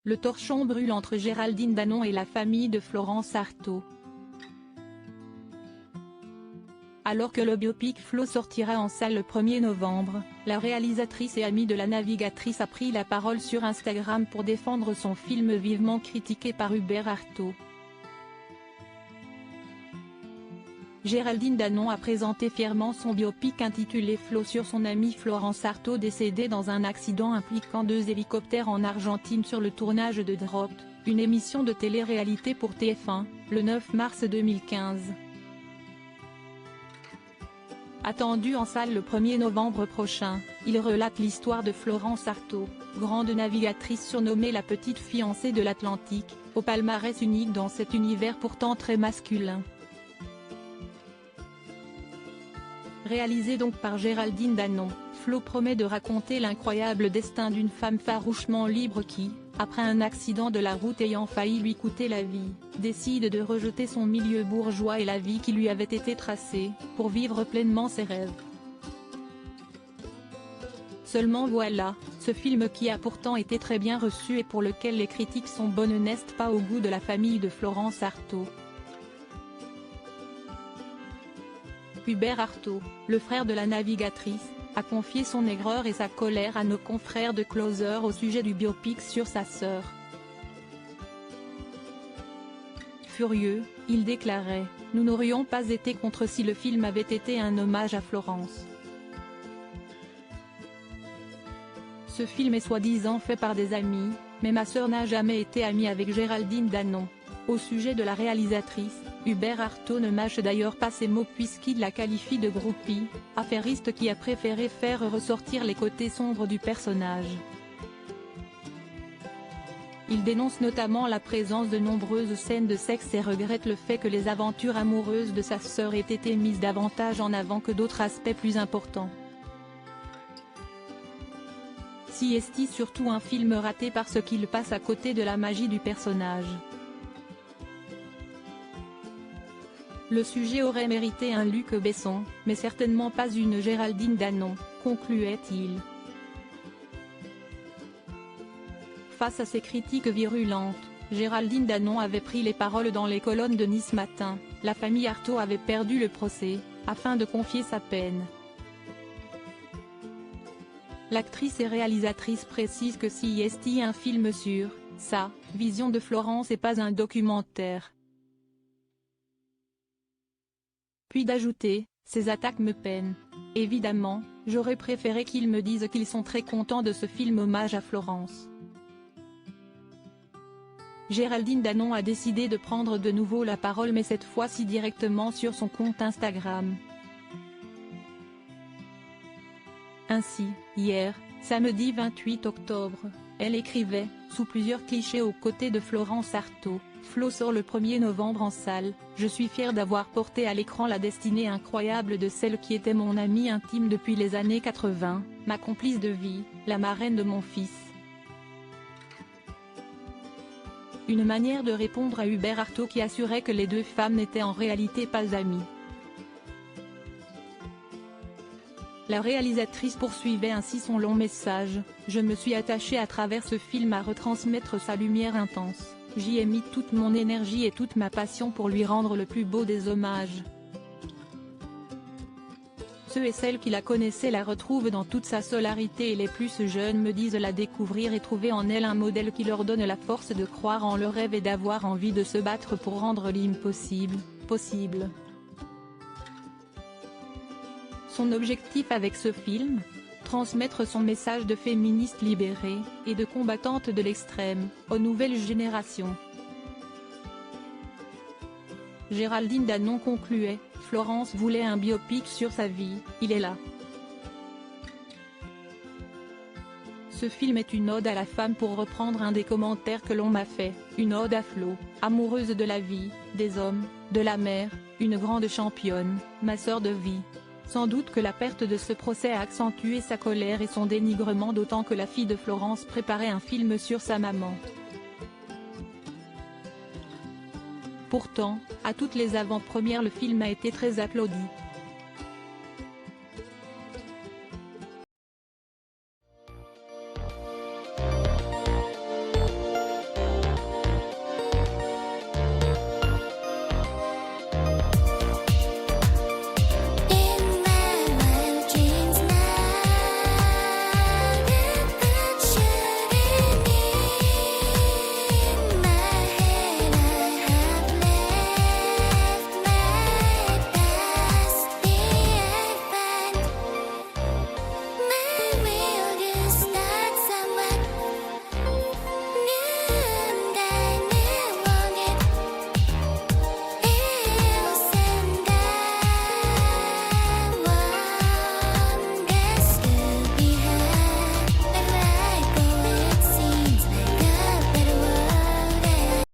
Le torchon brûle entre Géraldine Danon et la famille de Florence Artaud. Alors que le biopic Flo sortira en salle le 1er novembre, la réalisatrice et amie de la navigatrice a pris la parole sur Instagram pour défendre son film vivement critiqué par Hubert Artaud. Géraldine Danon a présenté fièrement son biopic intitulé Flo sur son amie Florence Artaud décédée dans un accident impliquant 2 hélicoptères en Argentine sur le tournage de Dropped, une émission de télé-réalité pour TF1, le 9 mars 2015. Attendu en salle le 1er novembre prochain, il relate l'histoire de Florence Artaud, grande navigatrice surnommée la petite fiancée de l'Atlantique, au palmarès unique dans cet univers pourtant très masculin. Réalisé donc par Géraldine Danon, Flo promet de raconter l'incroyable destin d'une femme farouchement libre qui, après un accident de la route ayant failli lui coûter la vie, décide de rejeter son milieu bourgeois et la vie qui lui avait été tracée, pour vivre pleinement ses rêves. Seulement voilà, ce film qui a pourtant été très bien reçu et pour lequel les critiques sont bonnes n'est pas au goût de la famille de Florence Artaud. Hubert Artaud, le frère de la navigatrice, a confié son aigreur et sa colère à nos confrères de Closer au sujet du biopic sur sa sœur. Furieux, il déclarait « Nous n'aurions pas été contre si le film avait été un hommage à Florence. Ce film est soi-disant fait par des amis, mais ma sœur n'a jamais été amie avec Géraldine Danon. » Au sujet de la réalisatrice, Hubert Artaud ne mâche d'ailleurs pas ses mots puisqu'il la qualifie de groupie, affairiste qui a préféré faire ressortir les côtés sombres du personnage. Il dénonce notamment la présence de nombreuses scènes de sexe et regrette le fait que les aventures amoureuses de sa sœur aient été mises davantage en avant que d'autres aspects plus importants. Si est surtout un film raté parce qu'il passe à côté de la magie du personnage. Le sujet aurait mérité un Luc Besson, mais certainement pas une Géraldine Danon, concluait-il. Face à ces critiques virulentes, Géraldine Danon avait pris les paroles dans les colonnes de Nice Matin. La famille Artaud avait perdu le procès, afin de confier sa peine. L'actrice et réalisatrice précise que si est un film sur sa vision de Florence et pas un documentaire. Puis d'ajouter, ces attaques me peinent. Évidemment, j'aurais préféré qu'ils me disent qu'ils sont très contents de ce film hommage à Florence. Géraldine Danon a décidé de prendre de nouveau la parole mais cette fois-ci directement sur son compte Instagram. Ainsi, hier, samedi 28 octobre, elle écrivait, sous plusieurs clichés aux côtés de Florence Artaud. Flo sort le 1er novembre en salle, je suis fière d'avoir porté à l'écran la destinée incroyable de celle qui était mon amie intime depuis les années 80, ma complice de vie, la marraine de mon fils. Une manière de répondre à Hubert Artaud qui assurait que les deux femmes n'étaient en réalité pas amies. La réalisatrice poursuivait ainsi son long message, je me suis attachée à travers ce film à retransmettre sa lumière intense. J'y ai mis toute mon énergie et toute ma passion pour lui rendre le plus beau des hommages. Ceux et celles qui la connaissaient la retrouvent dans toute sa solarité et les plus jeunes me disent la découvrir et trouver en elle un modèle qui leur donne la force de croire en leurs rêves et d'avoir envie de se battre pour rendre l'impossible, possible. Son objectif avec ce film ? Transmettre son message de féministe libérée, et de combattante de l'extrême, aux nouvelles générations. Géraldine Danon concluait, Florence voulait un biopic sur sa vie, il est là. Ce film est une ode à la femme pour reprendre un des commentaires que l'on m'a fait, une ode à Flo, amoureuse de la vie, des hommes, de la mer, une grande championne, ma sœur de vie. Sans doute que la perte de ce procès a accentué sa colère et son dénigrement d'autant que la fille de Florence préparait un film sur sa maman. Pourtant, à toutes les avant-premières le film a été très applaudi.